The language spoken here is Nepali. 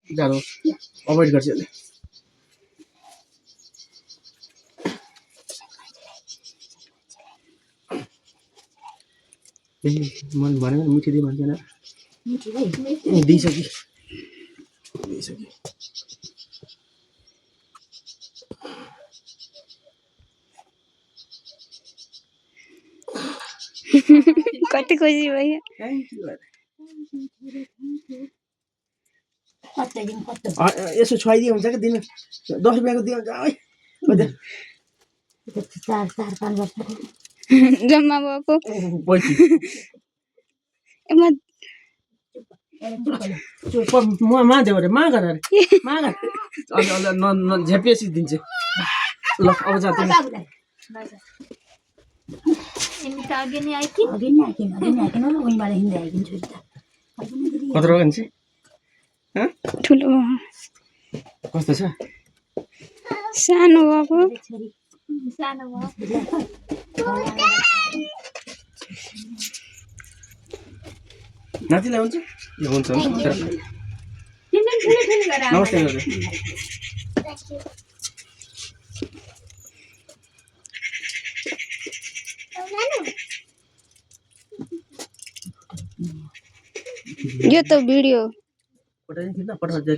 जाडो अभोइड गर्छ यसले। मैले भनेको मिठी दिइ भन्छ न दिइसक्यो कति खुसी भयो। यसो छुवाइदिए हुन्छ कि दिन 10 रुपियाँको दिए हुन्छ है चार 5 वर्ष जम्मा भएको मादेऊ अरे माग अरे माग झेपिएसी दिन्छ ल अब जा तिमी कत्रो भन्छ ठुलो कस्तो छ सानो भएको नातिलाई हुन्छ यो हुन्छ नमस्ते यो त भिडियो पठाइदिनु न पठाउँदै